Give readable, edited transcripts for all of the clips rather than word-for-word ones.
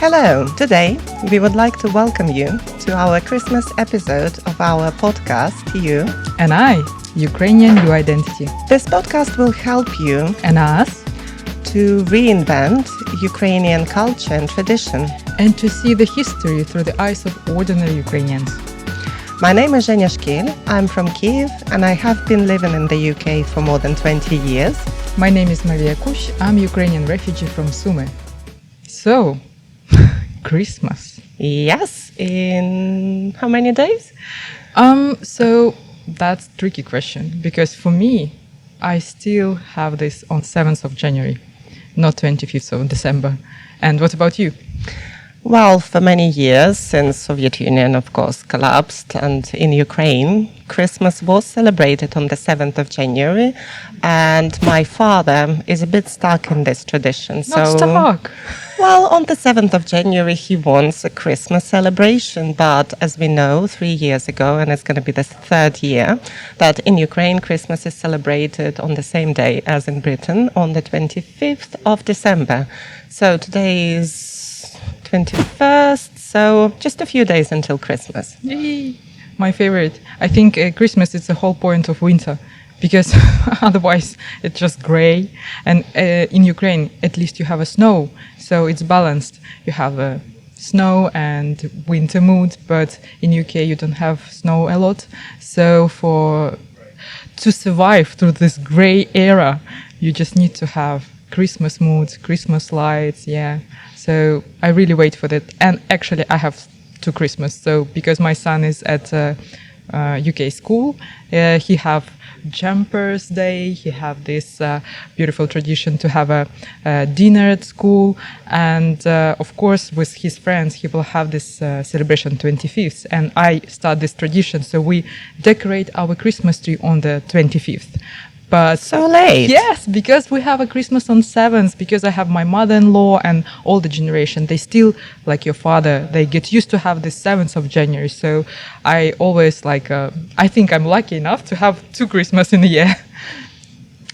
Hello! Today we would like to welcome you to our Christmas episode of our podcast, You And I, Ukrainian New Identity. This podcast will help you And us to reinvent Ukrainian culture and tradition. and to see the history through the eyes of ordinary Ukrainians. My name is Zhenya Shchedrivky. I'm from Kyiv and I have been living in the UK for more than 20 years. My name is Maria Kush. I'm Ukrainian refugee from Sumy. So, Christmas. Yes, in how many days? So that's a tricky question because for me, I still have this on 7th of January, not 25th of December. And what about you? Well, for many years, since Soviet Union, of course, collapsed, and in Ukraine, Christmas was celebrated on the 7th of January, and my father is a bit stuck in this tradition. Not stuck. Well, on the 7th of January, he wants a Christmas celebration, but as we know, 3 years ago, and it's going to be the third year, that in Ukraine, Christmas is celebrated on the same day as in Britain, on the 25th of December. So today is 21st, so just a few days until Christmas. Yay. My favorite. I think Christmas is the whole point of winter because otherwise it's just gray. And in Ukraine, at least you have a snow, so it's balanced. You have a snow and winter mood, but in UK you don't have snow a lot. So to survive through this gray era, you just need to have Christmas mood, Christmas lights, yeah. So I really wait for that. And actually I have two Christmas. So because my son is at UK school, he have jumpers day, he have this beautiful tradition to have a dinner at school. And of course with his friends, he will have this celebration 25th. And I start this tradition. So we decorate our Christmas tree on the 25th. But so late. Yes, because we have a Christmas on 7th, because I have my mother-in-law and all the generation, they still, like your father, they get used to have the 7th of January. So I always I think I'm lucky enough to have two Christmas in a year.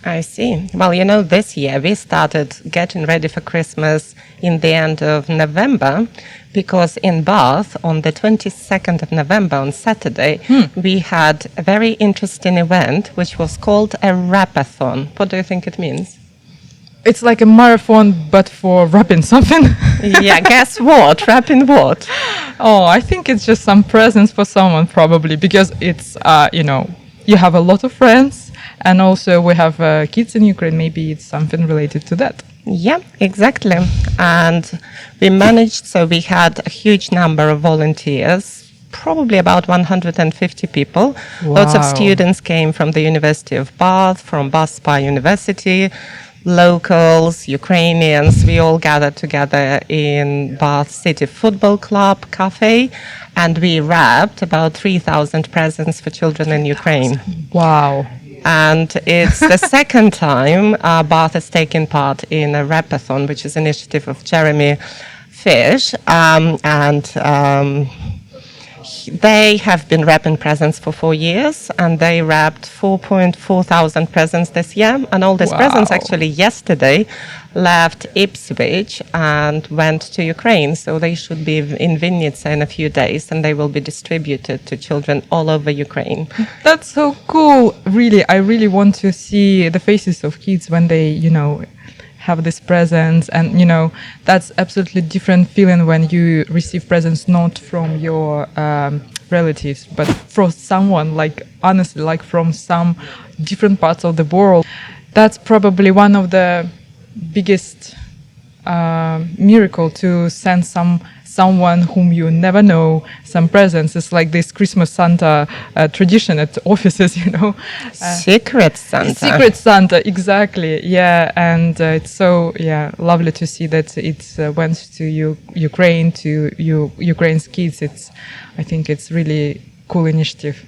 I see. Well, this year we started getting ready for Christmas in the end of November because in Bath on the 22nd of November on Saturday, we had a very interesting event which was called a Wrap-a-thon. What do you think it means? It's like a marathon, but for wrapping something. Yeah, guess what? Wrapping what? Oh, I think it's just some presents for someone probably because it's, you have a lot of friends. And also we have kids in Ukraine, maybe it's something related to that. Yeah, exactly. And we had a huge number of volunteers, probably about 150 people. Wow. Lots of students came from the University of Bath, from Bath Spa University, locals, Ukrainians. We all gathered together in Bath City Football Club cafe, and we wrapped about 3,000 presents for children in Ukraine. Wow. And it's the second time Bath has taken part in a Wrap-a-thon, which is an initiative of Jeremy Fish. They have been wrapping presents for 4 years, and they wrapped 4,400 presents this year. And all these presents actually yesterday left Ipswich and went to Ukraine. So they should be in Vinnytsia in a few days, and they will be distributed to children all over Ukraine. That's so cool. Really, I really want to see the faces of kids when they, have these presents. And, that's absolutely different feeling when you receive presents not from your relatives, but from someone, honestly, from some different parts of the world. That's probably one of the biggest miracle to send someone whom you never know some presents. It's like this Christmas Santa tradition at offices, Secret Santa. Secret Santa, exactly. Yeah, and it's so lovely to see that it went to Ukraine, to Ukraine's kids. I think it's really cool initiative.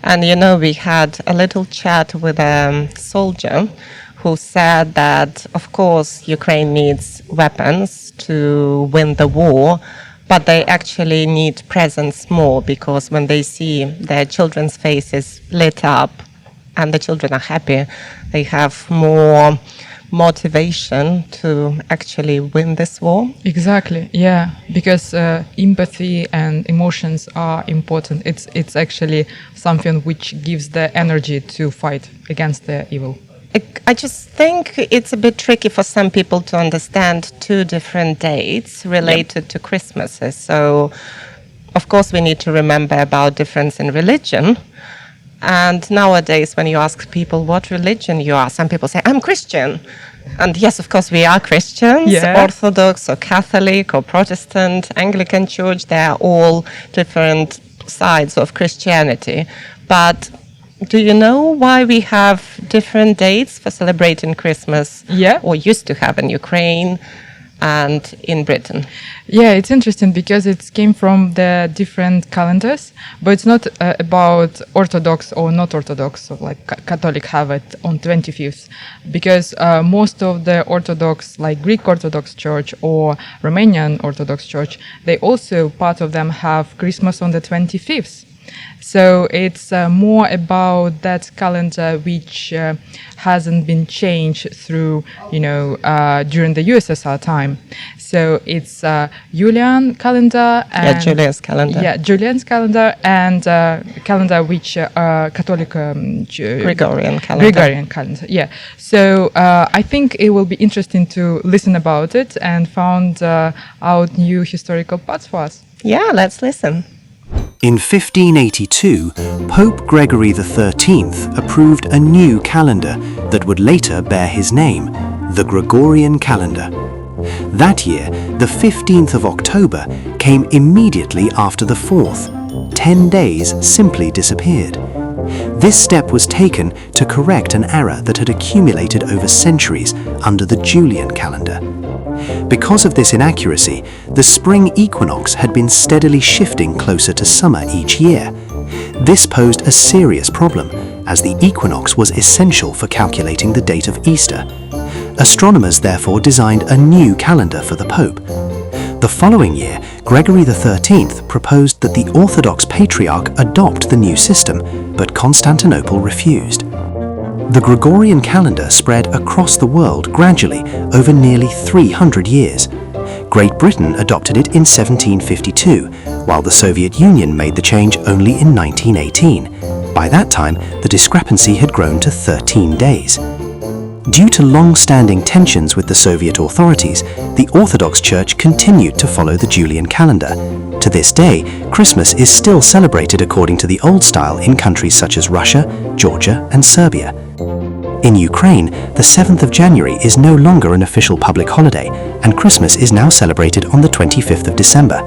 And we had a little chat with a soldier who said that, of course, Ukraine needs weapons to win the war, but they actually need presents more because when they see their children's faces lit up and the children are happy, they have more motivation to actually win this war? Exactly, yeah, because empathy and emotions are important. It's actually something which gives the energy to fight against the evil. I just think it's a bit tricky for some people to understand two different dates related to Christmases. So, of course, we need to remember about difference in religion. And nowadays, when you ask people what religion you are, some people say, I'm Christian. And yes, of course, we are Christians, Yeah. Orthodox or Catholic or Protestant, Anglican Church. They are all different sides of Christianity. But do you know why we have different dates for celebrating Christmas? Yeah. Or used to have in Ukraine and in Britain? Yeah, it's interesting because it came from the different calendars, but it's not about Orthodox or not Orthodox, so like Catholic have it on 25th, because most of the Orthodox, like Greek Orthodox Church or Romanian Orthodox Church, they also, part of them have Christmas on the 25th. So it's more about that calendar which hasn't been changed through, during the USSR time. So it's Julian calendar and Julian's calendar. Yeah, Julian's calendar and calendar which Catholic Gregorian calendar. Gregorian calendar. Yeah. So I think it will be interesting to listen about it and found out new historical parts for us. Yeah, let's listen. In 1582, Pope Gregory XIII approved a new calendar that would later bear his name, the Gregorian calendar. That year, the 15th of October came immediately after the 4th. 10 days simply disappeared. This step was taken to correct an error that had accumulated over centuries under the Julian calendar. Because of this inaccuracy, the spring equinox had been steadily shifting closer to summer each year. This posed a serious problem, as the equinox was essential for calculating the date of Easter. Astronomers therefore designed a new calendar for the Pope. The following year, Gregory XIII proposed that the Orthodox Patriarch adopt the new system, but Constantinople refused. The Gregorian calendar spread across the world gradually over nearly 300 years. Great Britain adopted it in 1752, while the Soviet Union made the change only in 1918. By that time, the discrepancy had grown to 13 days. Due to long-standing tensions with the Soviet authorities, the Orthodox Church continued to follow the Julian calendar. To this day, Christmas is still celebrated according to the old style in countries such as Russia, Georgia, and Serbia. In Ukraine, the 7th of January is no longer an official public holiday, and Christmas is now celebrated on the 25th of December.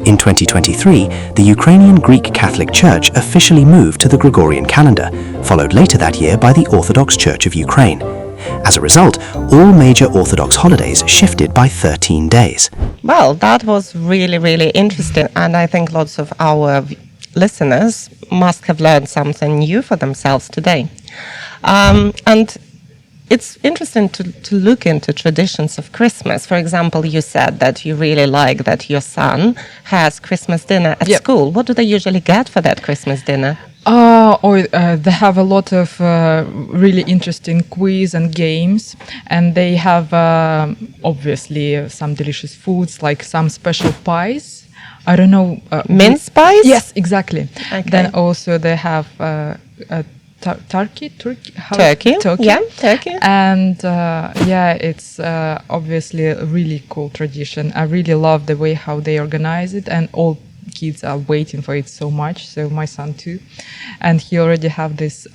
In 2023, the Ukrainian Greek Catholic Church officially moved to the Gregorian calendar, followed later that year by the Orthodox Church of Ukraine. As a result, all major Orthodox holidays shifted by 13 days. Well, that was really, really interesting. And I think lots of our listeners must have learned something new for themselves today. And it's interesting to look into traditions of Christmas. For example, you said that you really like that your son has Christmas dinner at school. What do they usually get for that Christmas dinner? They have a lot of really interesting quiz and games, and they have obviously some delicious foods, like some special pies. I don't know. Mince pies? Yes, exactly. Okay. Then also they have turkey. Yeah, turkey. And it's obviously a really cool tradition. I really love the way how they organize it, and all kids are waiting for it so much. So my son too, and he already have this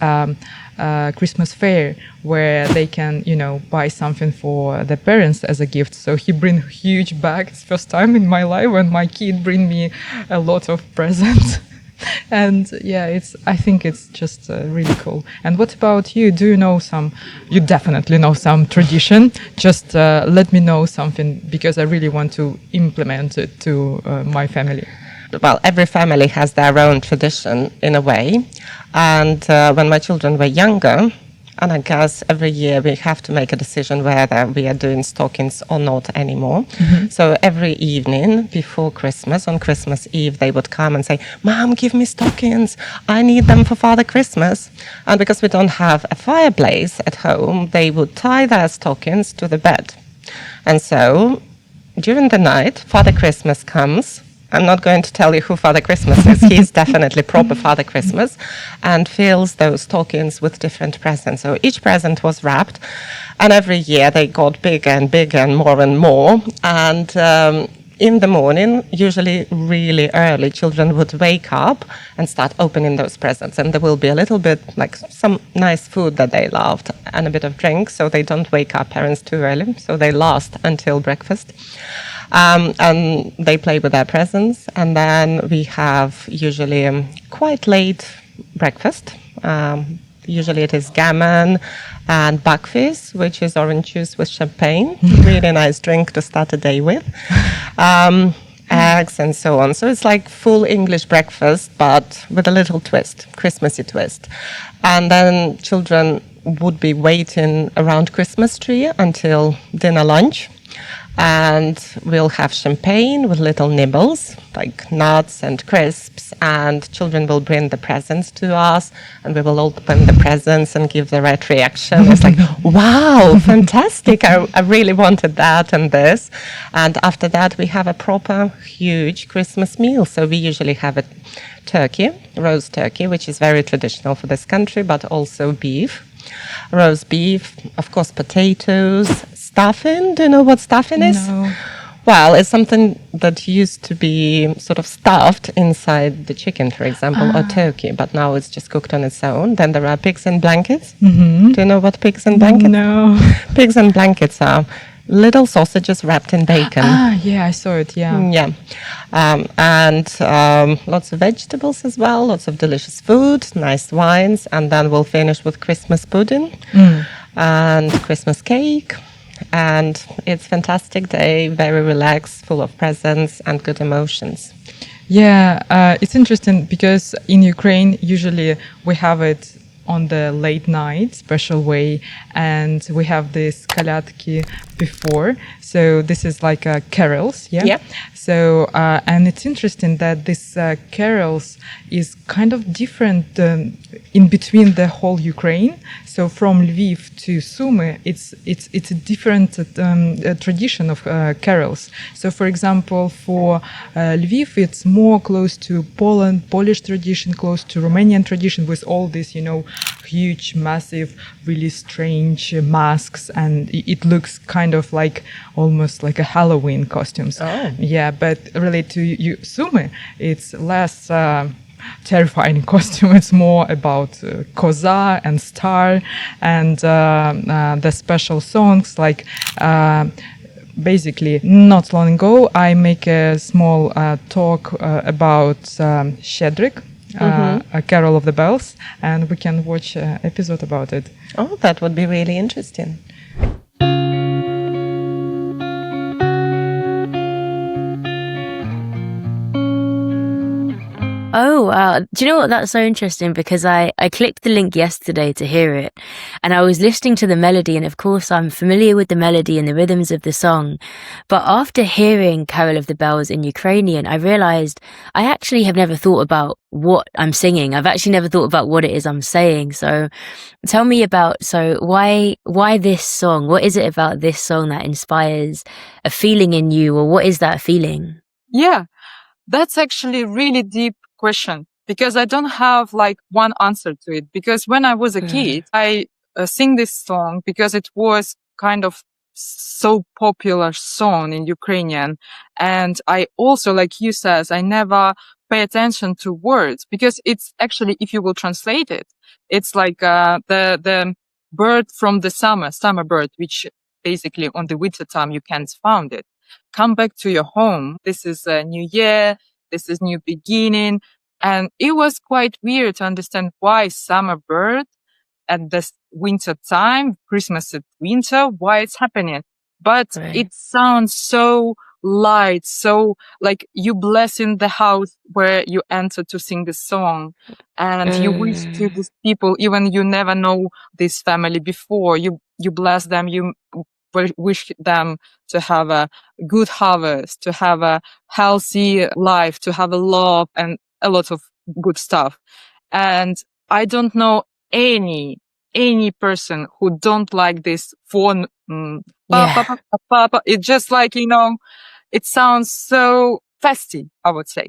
Christmas fair where they can, buy something for the parents as a gift. So he bring huge bag. It's first time in my life when my kid bring me a lot of presents. And I think it's just really cool. And what about you? Do you know you definitely know some tradition. Just let me know something, because I really want to implement it to my family. Well, every family has their own tradition in a way. And when my children were younger, And I guess every year we have to make a decision whether we are doing stockings or not anymore. So every evening before Christmas, on Christmas Eve, they would come and say, "Mom, give me stockings. I need them for Father Christmas." And because we don't have a fireplace at home, they would tie their stockings to the bed. And so during the night, Father Christmas comes. I'm not going to tell you who Father Christmas is. He's definitely proper Father Christmas, and fills those stockings with different presents. So each present was wrapped, and every year they got bigger and bigger and more. And in the morning, usually really early, children would wake up and start opening those presents. And there will be a little bit, like some nice food that they loved and a bit of drink, so they don't wake up parents too early, so they last until breakfast. And they play with their presents. And then we have usually quite late breakfast. Usually it is gammon and buckfish, which is orange juice with champagne. Really nice drink to start the day with. Eggs and so on. So it's like full English breakfast, but with a little twist, Christmassy twist. And then children would be waiting around Christmas tree until dinner lunch. And we'll have champagne with little nibbles, like nuts and crisps, and children will bring the presents to us, and we will open the presents and give the right reaction. It's like, wow, fantastic, I really wanted that and this. And after that, we have a proper, huge Christmas meal. So we usually have a turkey, roast turkey, which is very traditional for this country, but also beef. Roast beef, of course, potatoes, stuffing. Do you know what stuffing is? No. Well, it's something that used to be sort of stuffed inside the chicken, for example, or turkey, but now it's just cooked on its own. Then there are pigs in blankets. Do you know what pigs in blankets? No. Pigs in blankets are little sausages wrapped in bacon. Yeah, I saw it, yeah. Yeah. And lots of vegetables as well, lots of delicious food, nice wines, and then we'll finish with Christmas pudding and Christmas cake. And it's a fantastic day, very relaxed, full of presents and good emotions. Yeah, it's interesting because in Ukraine, usually we have it on the late night special way, and we have this kolядки before. So this is like carols, yeah? Yeah. So, and it's interesting that this carols is kind of different in between the whole Ukraine. So from Lviv to Sumy, it's a different tradition of carols. So for example, for Lviv, it's more close to Polish tradition, close to Romanian tradition, with all this, huge, massive, really strange masks, and it looks kind of like almost like a Halloween costumes. Oh. Yeah, but related to Sumy, it's less terrifying costume. It's more about koza and star and the special songs. Like basically, not long ago, I make a small talk about shchedrivky, a Carol of the Bells, and we can watch an episode about it. Oh, that would be really interesting. Oh, wow. Do you know what? That's so interesting because I clicked the link yesterday to hear it, and I was listening to the melody, and of course I'm familiar with the melody and the rhythms of the song. But after hearing Carol of the Bells in Ukrainian, I realized I actually have never thought about what I'm singing. I've actually never thought about what it is I'm saying. So tell me about, why this song? What is it about this song that inspires a feeling in you, or what is that feeling? Yeah, that's actually really deep question, because I don't have like one answer to it. Because when I was a kid, I sing this song because it was kind of so popular song in Ukrainian. And I also, like you says, I never pay attention to words, because it's actually, if you will translate it, it's like the bird from the summer bird, which basically on the winter time you can't find it. Come back to your home. This is a new year. This is new beginning. And it was quite weird to understand why summer bird at this winter time, Christmas at winter, why it's happening. But Right. it sounds so light. So like you blessing the house where you enter to sing the song, and you wish to these people, even you never know this family before, you bless them, you wish them to have a good harvest, to have a healthy life, to have a love and a lot of good stuff. And I don't know any person who don't like this phone. Yeah. It's just like, it sounds so festive, I would say.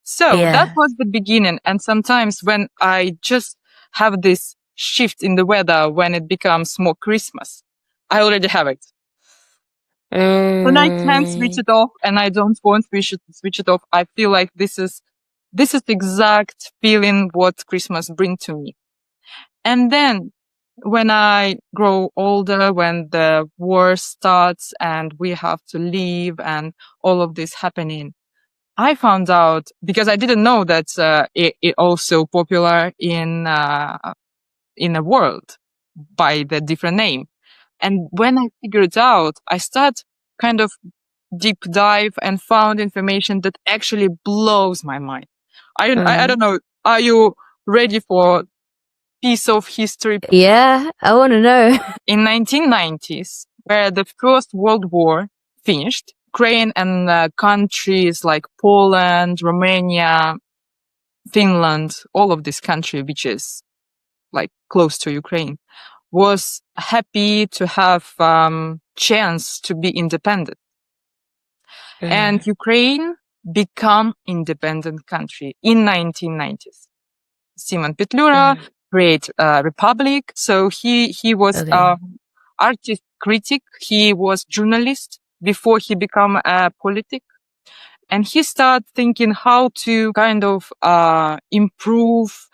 So that Yeah. was the beginning. And sometimes when I just have this shift in the weather, when it becomes more Christmas, I already have it. And I can't switch it off, and I don't want to switch it off. I feel like this is the exact feeling what Christmas brings to me. And then when I grow older, when the war starts and we have to leave and all of this happening, I found out, because I didn't know that it also popular in the world by the different name. And when I figured it out, I start kind of deep dive and found information that actually blows my mind. I don't know. Are you ready for piece of history? Yeah, I want to know. In 1990s, where the First World War finished, Ukraine and countries like Poland, Romania, Finland, all of this country, which is like close to Ukraine, was happy to have chance to be independent. And Ukraine become independent country in 1990s. Simon Petlura create a republic. So he was artist critic. He was journalist before he become a politic. And he started thinking how to kind of improve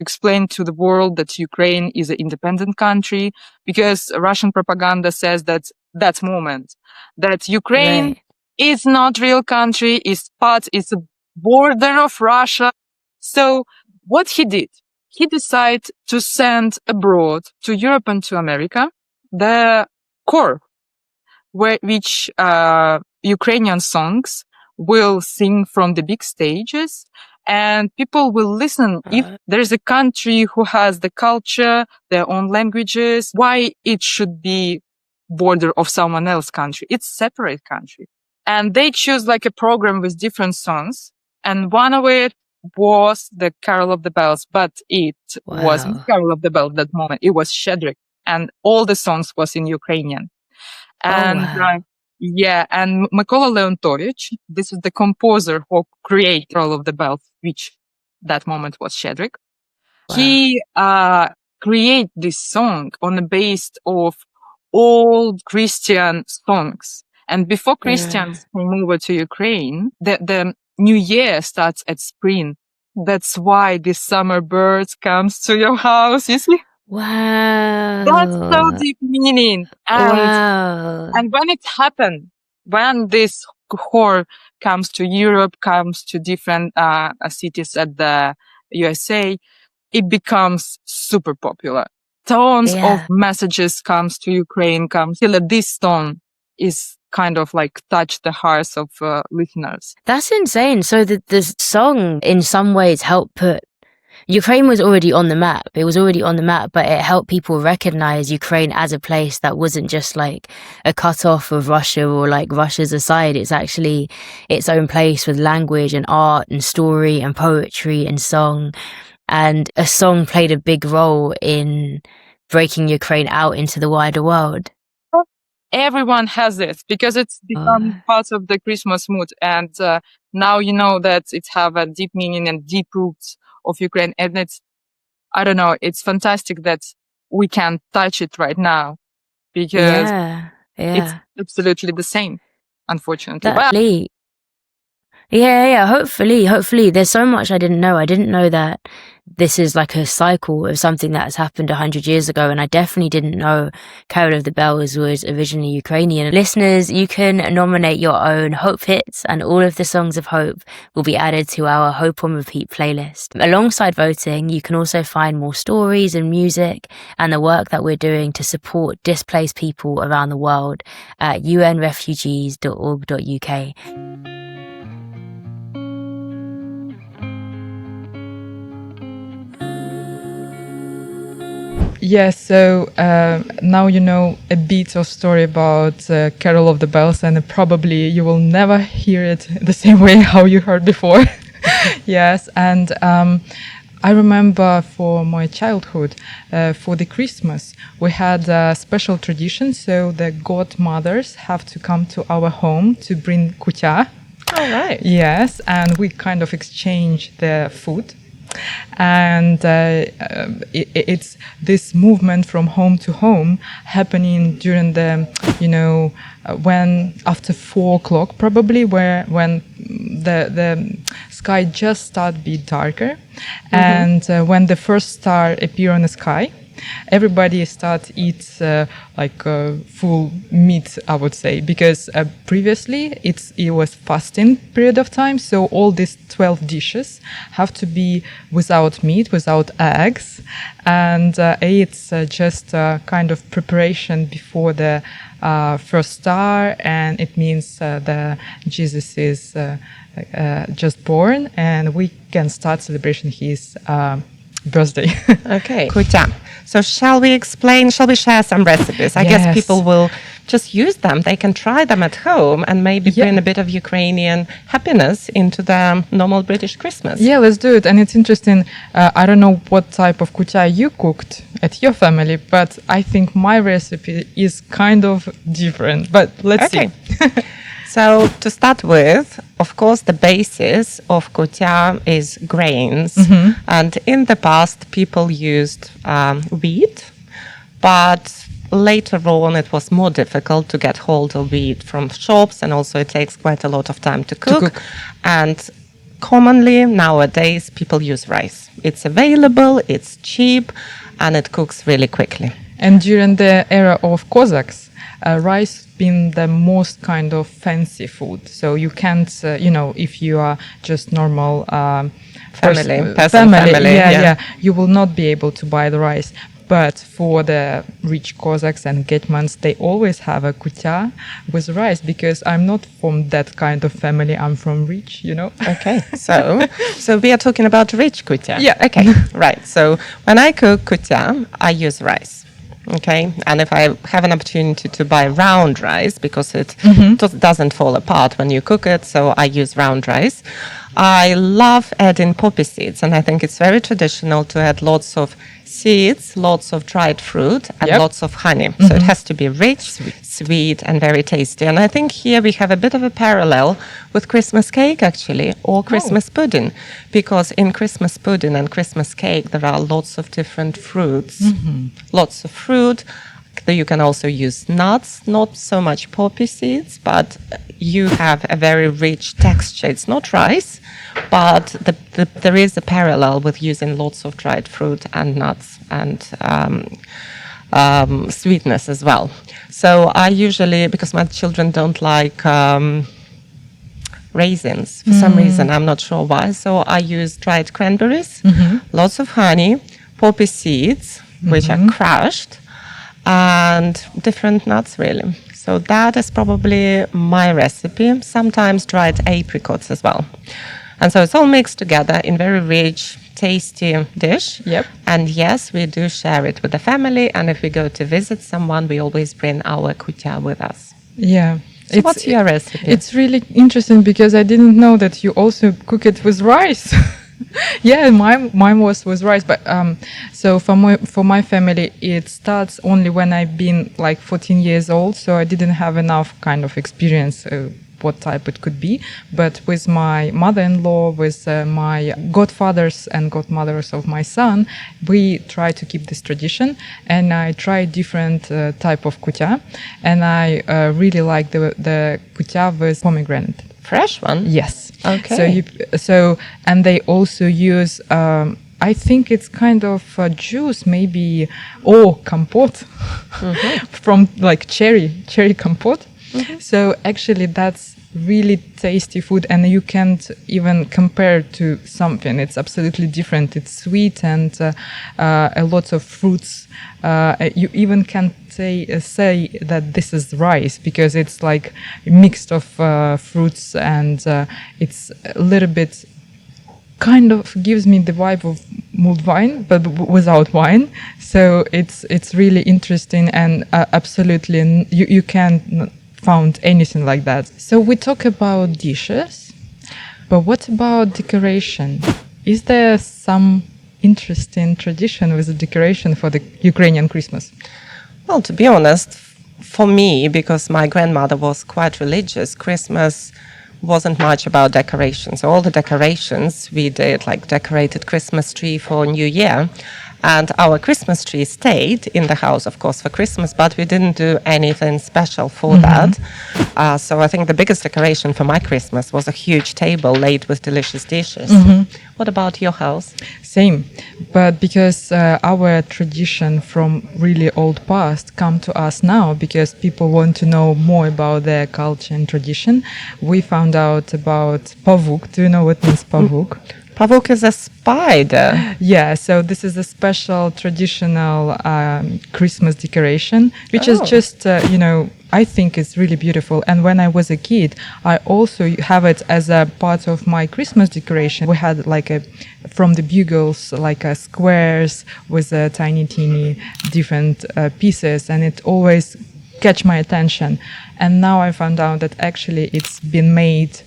explain to the world that Ukraine is an independent country, because Russian propaganda says that moment that Ukraine is not real country, is a border of Russia. So what he did, he decided to send abroad to Europe and to America the core which Ukrainian songs will sing from the big stages, and people will listen. If there's a country who has the culture, their own languages, why it should be border of someone else's country? It's separate country. And they choose like a program with different songs, and one of it was the Carol of the Bells, but it wasn't Carol of the Bells that moment. It was shchedrivky, and all the songs was in Ukrainian. And and Mykola Leontovich, this is the composer who created Carol of the Bells, which that moment was shchedrivky. He create this song on the base of old Christian songs. And before Christians came over to Ukraine, the New Year starts at spring. That's why the summer birds comes to your house, you see? Wow. That's so deep meaning. And when it happened, when this horror comes to Europe, comes to different cities at the USA, it becomes super popular. Tons of messages comes to Ukraine, till this tone is kind of like touch the hearts of listeners. That's insane. So the song in some ways helped put Ukraine was already on the map. It was already on the map, but it helped people recognize Ukraine as a place that wasn't just like a cutoff of Russia or like Russia's aside. It's actually its own place with language and art and story and poetry and song. And a song played a big role in breaking Ukraine out into the wider world. Everyone has it because it's become part of the Christmas mood. And now you know that it have a deep meaning and deep roots of Ukraine. And it's, I don't know, it's fantastic that we can touch it right now because it's absolutely the same, unfortunately. Yeah. Hopefully. There's so much I didn't know. I didn't know that this is like a cycle of something that has happened 100 years ago, and I definitely didn't know Carol of the Bells was originally Ukrainian. Listeners, you can nominate your own Hope hits, and all of the songs of hope will be added to our Hope on Repeat playlist. Alongside voting, you can also find more stories and music and the work that we're doing to support displaced people around the world at unrefugees.org.uk. Yes, so now you know a bit of story about Carol of the Bells, and probably you will never hear it the same way how you heard before. Yes, and I remember for my childhood, for the Christmas, we had a special tradition, so the godmothers have to come to our home to bring kutia. All right. Yes, and we kind of exchange the food. And it's this movement from home to home happening during the, when after 4 o'clock probably, when the sky just start be darker, and when the first star appear on the sky, everybody start eat full meat, I would say, because previously it was fasting period of time, so all these 12 dishes have to be without meat, without eggs, and it's just a kind of preparation before the first star, and it means the Jesus is just born, and we can start celebration his birthday. Okay. Kutia. So shall we share some recipes? I guess Yes. people will just use them. They can try them at home and maybe bring a bit of Ukrainian happiness into the normal British Christmas. Yeah, let's do it. And it's interesting. I don't know what type of kutia you cooked at your family, but I think my recipe is kind of different. But let's see. So to start with, of course, the basis of kutia is grains. And in the past, people used wheat, but later on, it was more difficult to get hold of wheat from shops, and also it takes quite a lot of time to cook. And commonly nowadays, people use rice. It's available, it's cheap, and it cooks really quickly. And during the era of Cossacks, rice been the most kind of fancy food. So you can't, if you are just normal family, you will not be able to buy the rice. But for the rich Cossacks and Getmans, they always have a kutia with rice, because I'm not from that kind of family. I'm from rich, Okay, so we are talking about rich kutia. Yeah. Okay, right. So when I cook kutia, I use rice. Okay, and if I have an opportunity to buy round rice, because it doesn't fall apart when you cook it, so I use round rice. I love adding poppy seeds, and I think it's very traditional to add lots of seeds, lots of dried fruit, and lots of honey. So it has to be rich, sweet, and very tasty. And I think here we have a bit of a parallel with Christmas cake, actually, or Christmas pudding, because in Christmas pudding and Christmas cake, there are lots of different fruits, lots of fruit. You can also use nuts, not so much poppy seeds, but you have a very rich texture. It's not rice, but there is a parallel with using lots of dried fruit and nuts and sweetness as well. So I usually, because my children don't like raisins for some reason, I'm not sure why, so I use dried cranberries, lots of honey, poppy seeds, which are crushed, and different nuts, really. So that is probably my recipe. Sometimes dried apricots as well. And so it's all mixed together in very rich, tasty dish. Yep. And yes, we do share it with the family. And if we go to visit someone, we always bring our kutia with us. Yeah. So what's your recipe? It's really interesting, because I didn't know that you also cook it with rice. Yeah, mine was with rice, but so for my family, it starts only when I've been like 14 years old, so I didn't have enough kind of experience what type it could be. But with my mother-in-law, with my godfathers and godmothers of my son, we try to keep this tradition, and I try different type of kutia, and I really like the kutia with pomegranate. Fresh one? Yes. Okay. And they also use, I think it's kind of juice, maybe, or compote from like cherry compote. So actually, that's really tasty food, and you can't even compare to something. It's absolutely different. It's sweet and a lot of fruits. You even can't say that this is rice, because it's like mixed of fruits, and it's a little bit kind of gives me the vibe of mulled wine, but without wine. So it's really interesting, and absolutely you can't found anything like that. So we talk about dishes, but what about decoration? Is there some interesting tradition with the decoration for the Ukrainian Christmas? Well, to be honest, for me, because my grandmother was quite religious, Christmas wasn't much about decorations. All the decorations we did, like decorated Christmas tree for New Year, and our Christmas tree stayed in the house, of course, for Christmas, but we didn't do anything special for that. So I think the biggest decoration for my Christmas was a huge table laid with delicious dishes. What about your house? Same, but because our tradition from really old past come to us now, because people want to know more about their culture and tradition, we found out about pavuk. Do you know what means pavuk? Pavuk is a spider. Yeah, so this is a special traditional Christmas decoration, which is just, I think it's really beautiful. And when I was a kid, I also have it as a part of my Christmas decoration. We had from the bugles, squares with tiny, teeny different pieces, and it always catch my attention. And now I found out that actually it's been made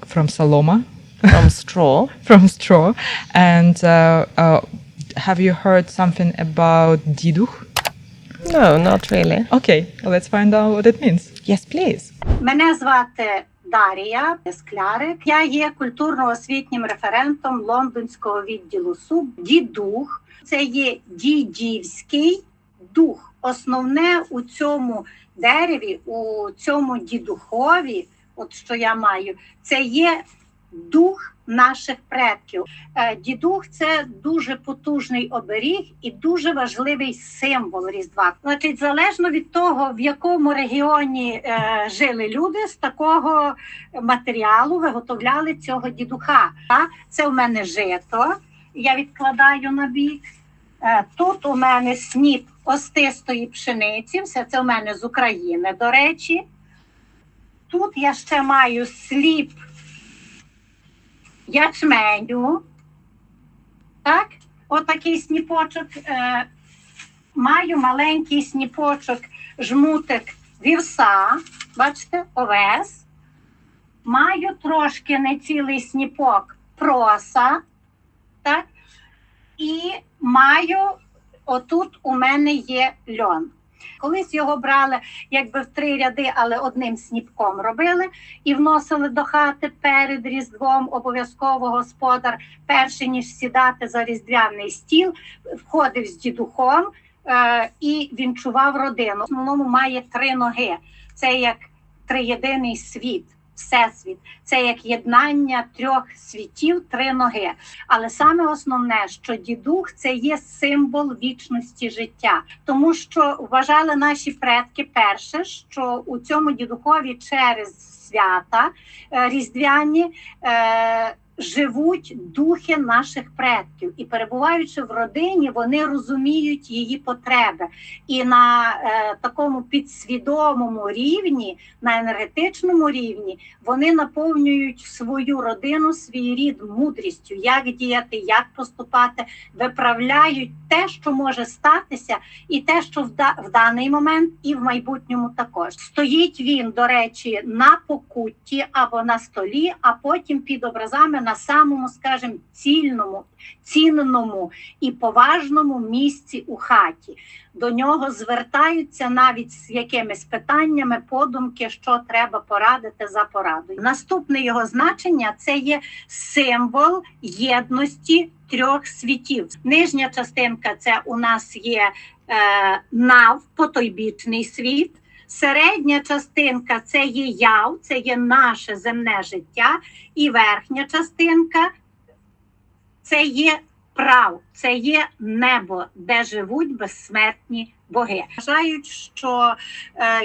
from soloma. From straw. From straw. And have you heard something about diduch? No, not really. Okay, let's find out what it means. Yes, please. Мене звати Дар'я Склярик. Я є культурно-освітнім референтом лондонського відділу СУБ. Дідух – це є дідівський дух. Основне у цьому дереві, у цьому дідухові, от що я маю, це є дух наших предків. Дідух – це дуже потужний оберіг і дуже важливий символ Різдва. Значить, залежно від того, в якому регіоні жили люди, з такого матеріалу виготовляли цього дідуха. Це у мене жито, я відкладаю на бік. Тут у мене сніп остистої пшениці, все це у мене з України, до речі. Тут я ще маю сліп ячменю, так, отакий сніпочок, маю маленький сніпочок, жмутик вівса, бачите, овес, маю трошки нецілий сніпок проса, так, і маю, отут у мене є льон. Колись його брали якби в 3 ряди, але одним сніпком робили і вносили до хати перед Різдвом. Обов'язково господар, перше ніж сідати за різдвяний стіл, входив з дідухом і вінчував родину. В основному має 3 ноги. Це як триєдиний світ. Всесвіт. Це як єднання 3 світів, 3 ноги. Але саме основне, що дідух – це є символ вічності життя. Тому що вважали наші предки перше, що у цьому дідухові через свята різдвяні живуть духи наших предків. І перебуваючи в родині, вони розуміють її потреби. І на такому підсвідомому рівні, на енергетичному рівні, вони наповнюють свою родину, свій рід мудрістю, як діяти, як поступати, виправляють те, що може статися, і те, що в даний момент, і в майбутньому також. Стоїть він, до речі, на покутті або на столі, а потім під образами на самому, скажімо, цінному і поважному місці у хаті. До нього звертаються навіть з якимись питаннями, подумки, що треба порадити за порадою. Наступне його значення – це є символ єдності 3 світів. Нижня частинка – це у нас є навпотойбічний світ, Середня частинка – це є яв, це є наше земне життя, і верхня частинка – це є прав, це є небо, де живуть безсмертні боги. Вважають, що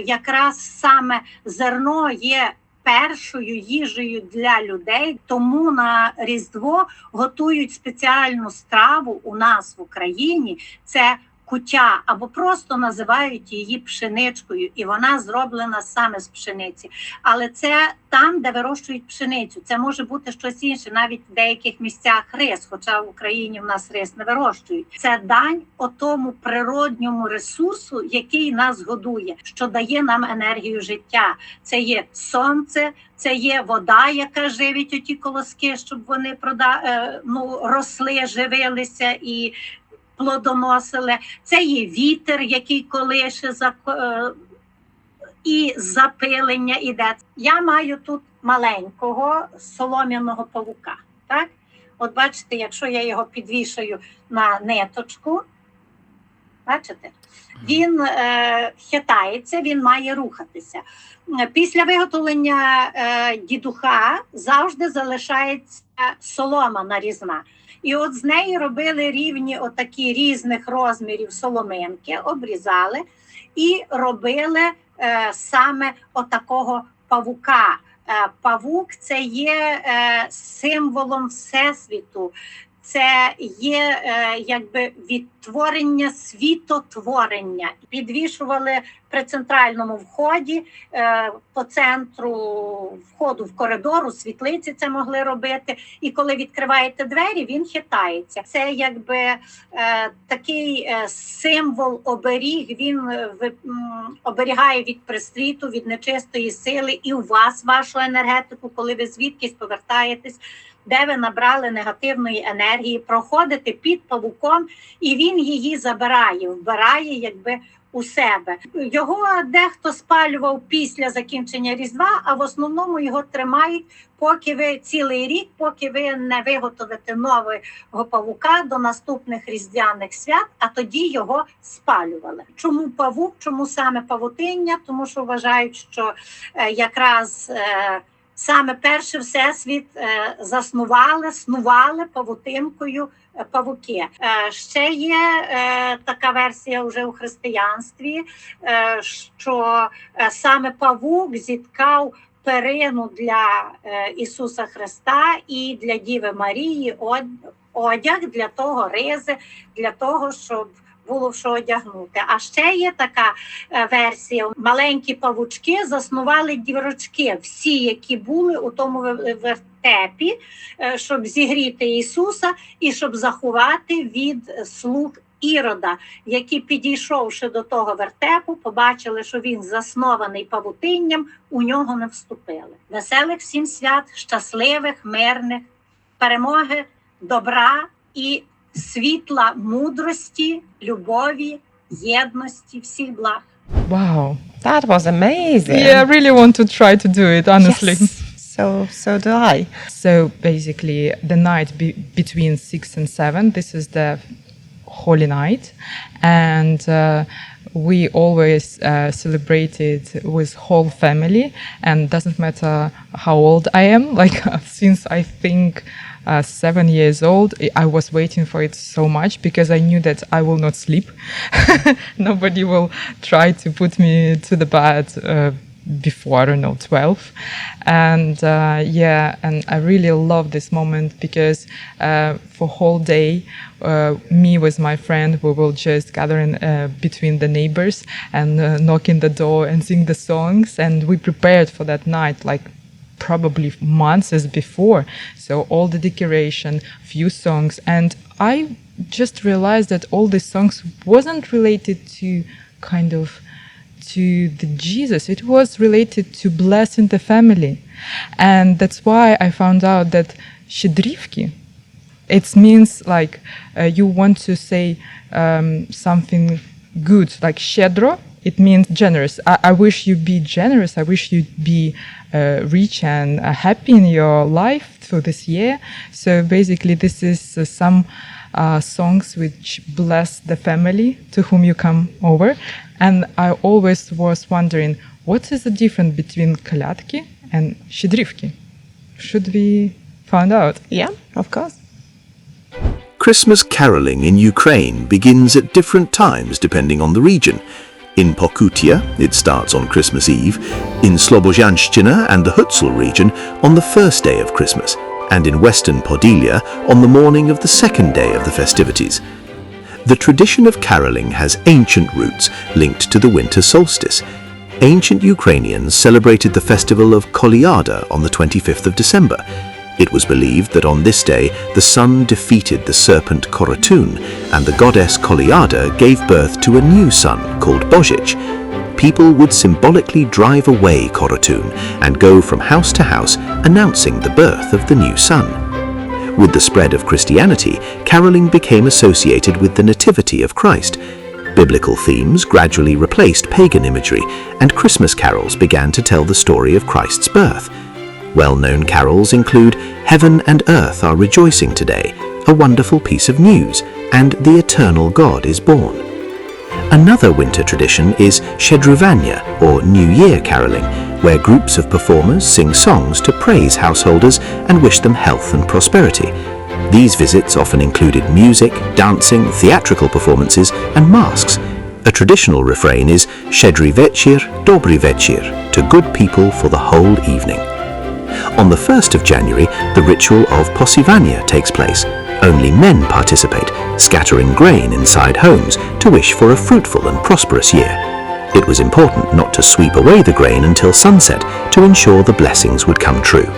якраз саме зерно є першою їжею для людей, тому на Різдво готують спеціальну страву у нас в Україні. Це кутя, або просто називають її пшеничкою, і вона зроблена саме з пшениці. Але це там, де вирощують пшеницю. Це може бути щось інше, навіть в деяких місцях рис, хоча в Україні в нас рис не вирощують. Це дань отому природньому ресурсу, який нас годує, що дає нам енергію життя. Це є сонце, це є вода, яка живить оті колоски, щоб вони росли, живилися і плодоносили. Це є вітер, який колише і запилення іде. Я маю тут маленького солом'яного павука. Так? От бачите, якщо я його підвішаю на ниточку, бачите, він хитається, він має рухатися. Після виготовлення дідуха завжди залишається солома нарізна. І от з неї робили рівні отакі різних розмірів соломинки, обрізали і робили саме отакого павука. Павук – це є символом Всесвіту. Це є якби відтворення світотворення. Підвішували при центральному вході, по центру входу в коридор, у світлиці це могли робити. І коли відкриваєте двері, він хитається. Це якби такий символ оберіг, він оберігає від пристріту, від нечистої сили і у вас вашу енергетику, коли ви звідкись повертаєтесь, де ви набрали негативної енергії, проходите під павуком, і він її забирає, вбирає якби у себе. Його дехто спалював після закінчення Різдва, а в основному його тримають, поки ви цілий рік, поки ви не виготовите нового павука до наступних різдвяних свят, а тоді його спалювали. Чому павук, чому саме павутиння? Тому що вважають, що якраз саме перший всесвіт снували павутинкою павуки. Ще є така версія вже у християнстві, що саме павук зіткав перину для Ісуса Христа і для Діви Марії одяг, для того ризи, для того, щоб було в що одягнути. А ще є така версія. Маленькі павучки заснували дірочки, всі, які були у тому вертепі, щоб зігріти Ісуса і щоб заховати від слуг Ірода, які, підійшовши до того вертепу, побачили, що він заснований павутинням, у нього не вступили. Веселих всім свят, щасливих, мирних, перемоги, добра і світла мудрості, любові, єдності, всіх благ. Wow. That was amazing. Yeah, I really want to try to do it, honestly. Yes. So do I. So basically, the night between 6 and 7, this is the holy night. And we always celebrate it with whole family. And doesn't matter how old I am, like since I think 7 years old, I was waiting for it so much because I knew that I will not sleep. Nobody will try to put me to the bed before, I don't know, 12. And and I really love this moment because for whole day, me with my friend, we will just gather in between the neighbors and knock in the door and sing the songs. And we prepared for that night, like probably months before. So all the decoration, few songs. And I just realized that all these songs wasn't related to kind of to the Jesus. It was related to blessing the family. And that's why I found out that shchedrivky, it means like you want to say something good, like shchedro. It means generous. I wish you be generous. I wish you be rich and happy in your life through this year. So basically, this is some songs which bless the family to whom you come over. And I always was wondering, what is the difference between kolядки and shchedrivky? Should we find out? Yeah, of course. Christmas caroling in Ukraine begins at different times depending on the region. In Pokutia, it starts on Christmas Eve, in Slobozhanshchina and the Hutsal region on the first day of Christmas, and in western Podylia on the morning of the second day of the festivities. The tradition of caroling has ancient roots linked to the winter solstice. Ancient Ukrainians celebrated the festival of Kolyada on the 25th of December. It was believed that on this day the sun defeated the serpent Korotun, and the goddess Kolyada gave birth to a new son called Bozhich. People would symbolically drive away Korotun and go from house to house announcing the birth of the new son. With the spread of Christianity, caroling became associated with the nativity of Christ. Biblical themes gradually replaced pagan imagery, and Christmas carols began to tell the story of Christ's birth. Well-known carols include Heaven and Earth Are Rejoicing Today, A Wonderful Piece of News, and The Eternal God is Born. Another winter tradition is shchedrivky, or New Year caroling, where groups of performers sing songs to praise householders and wish them health and prosperity. These visits often included music, dancing, theatrical performances, and masks. A traditional refrain is Shchedrivечір, Добрий вечір, to good people for the whole evening. On the 1st of January, the ritual of posivania takes place. Only men participate, scattering grain inside homes to wish for a fruitful and prosperous year. It was important not to sweep away the grain until sunset to ensure the blessings would come true.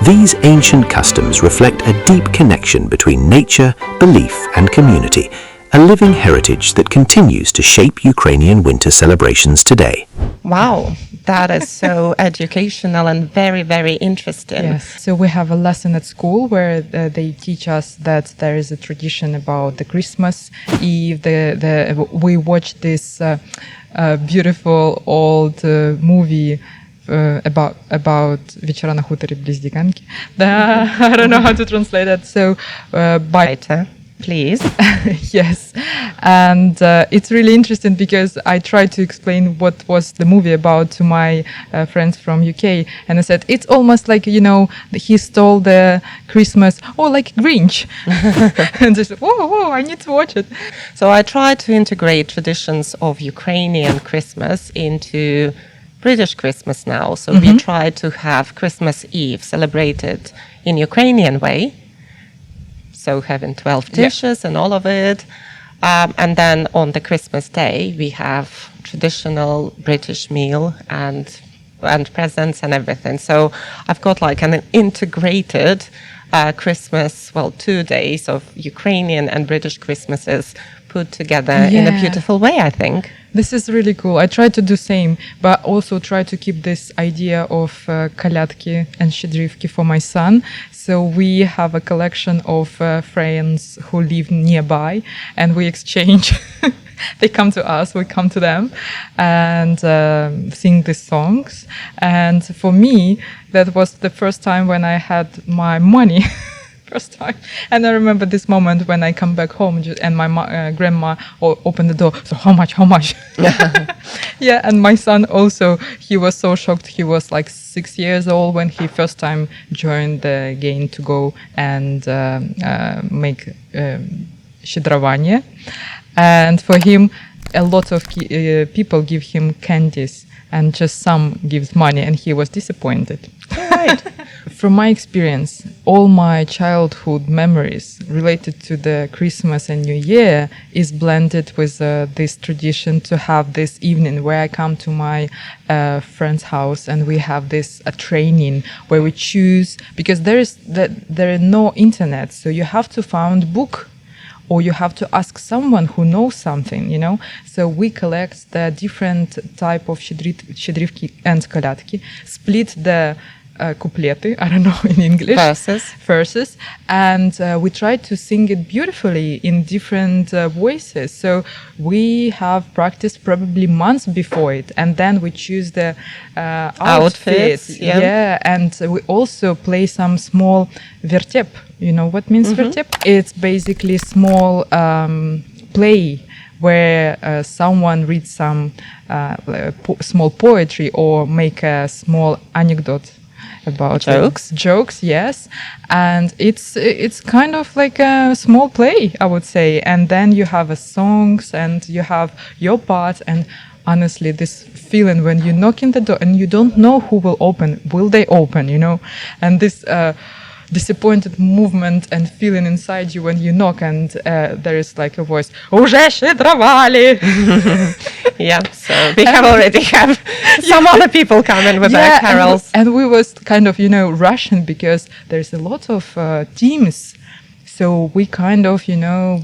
These ancient customs reflect a deep connection between nature, belief, and community, a living heritage that continues to shape Ukrainian winter celebrations today. Wow, that is so educational and very, very interesting. Yes. So we have a lesson at school where they teach us that there is a tradition about the Christmas Eve. We watch this beautiful old movie about вечера на хуторе близ Диканьки. I don't know how to translate that. So by Please. yes, and it's really interesting because I tried to explain what was the movie about to my friends from UK, and I said it's almost like, you know, he stole the Christmas, like Grinch, and they said, whoa, I need to watch it. So I tried to integrate traditions of Ukrainian Christmas into British Christmas now. So we try to have Christmas Eve celebrated in Ukrainian way. So having 12 dishes and all of it. And then on the Christmas day, we have traditional British meal and presents and everything. So I've got like an integrated Christmas, 2 days of Ukrainian and British Christmases put together in a beautiful way, I think. This is really cool. I try to do same, but also try to keep this idea of kolядки and shchedrivky for my son. So we have a collection of friends who live nearby, and we exchange. They come to us, we come to them, and sing these songs. And for me, that was the first time when I had my money. First time. And I remember this moment when I come back home and my grandma opened the door. So how much? Yeah, and my son also, he was so shocked. He was like 6 years old when he first time joined the game to go and make shchedrivky. And for him, a lot of people give him candies and just some gives money, and he was disappointed. Right. From my experience, all my childhood memories related to the Christmas and New Year is blended with this tradition to have this evening where I come to my friend's house and we have this training where we choose, because there is no internet, so you have to find book or you have to ask someone who knows something, you know. So we collect the different type of shchedrivky and kolядки, split the couplety, I don't know in English. Verses. And we tried to sing it beautifully in different voices. So we have practiced probably months before it. And then we choose the outfits. Yeah. And we also play some small vertep. You know what means vertep? It's basically small play where someone reads some small poetry or make a small anecdote about jokes, yes. And it's kind of like a small play, I would say. And then you have songs and you have your part. And honestly, this feeling when you knock in the door and you don't know who will they open, you know? And this disappointed movement and feeling inside you when you knock and there is like a voice, "Уже shchedrivky." Yeah, so we already have some other people coming with their carols. And we was kind of, rushing because there's a lot of teams. So we kind of,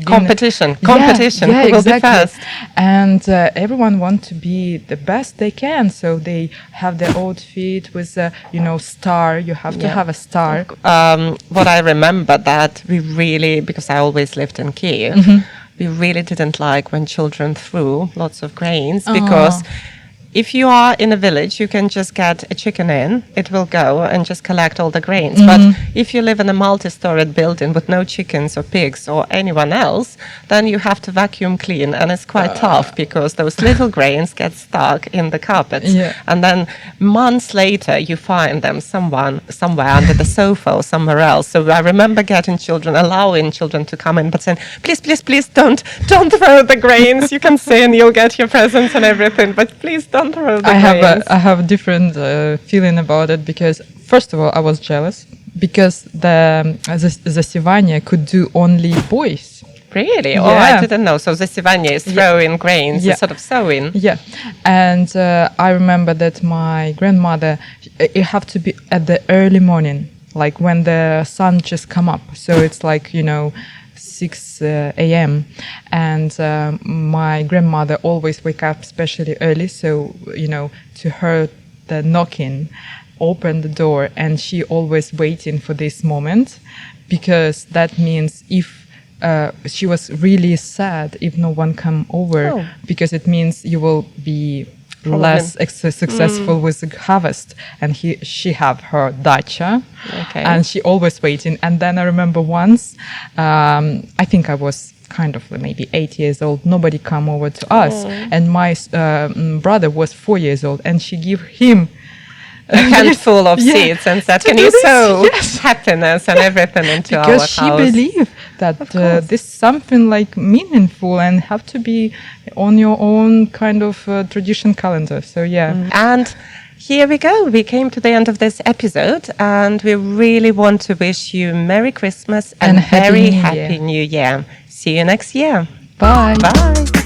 competition. Yeah, Who will exactly. be first? And everyone wants to be the best they can. So they have their outfit with a, star. You have to have a star. What I remember that we really, because I always lived in Kiev, we really didn't like when children threw lots of grains because if you are in a village, you can just get a chicken in, it will go and just collect all the grains. But if you live in a multi-storied building with no chickens or pigs or anyone else, then you have to vacuum clean. And it's quite tough because those little grains get stuck in the carpets. Yeah. And then months later, you find them somewhere under the sofa or somewhere else. So I remember allowing children to come in, but saying, please, don't throw the grains. You can sin, you'll get your presents and everything, but please don't throw the grains. I have a different feeling about it because, first of all, I was jealous because the Zasivanya could do only boys. Really? Yeah. Oh, I didn't know. So the Sivanya is throwing grains, it's sort of sowing. Yeah. And I remember that my grandmother, it have to be at the early morning, like when the sun just come up. So it's like, 6 a.m. And my grandmother always wake up especially early. So, to her, the knocking, open the door, and she always waiting for this moment because that means if she was really sad if no one come over because it means you will be less successful with the harvest. And she have her dacha and she always waiting. And then I remember once, I think I was kind of maybe 8 years old, nobody come over to us. And my brother was 4 years old and she give him a handful of seeds and said, can you sow happiness and everything into our house? Because she believed that this is something like meaningful and have to be on your own kind of tradition calendar. So And here we go. We came to the end of this episode and we really want to wish you Merry Christmas and very Happy New Year. See you next year. Bye. Bye.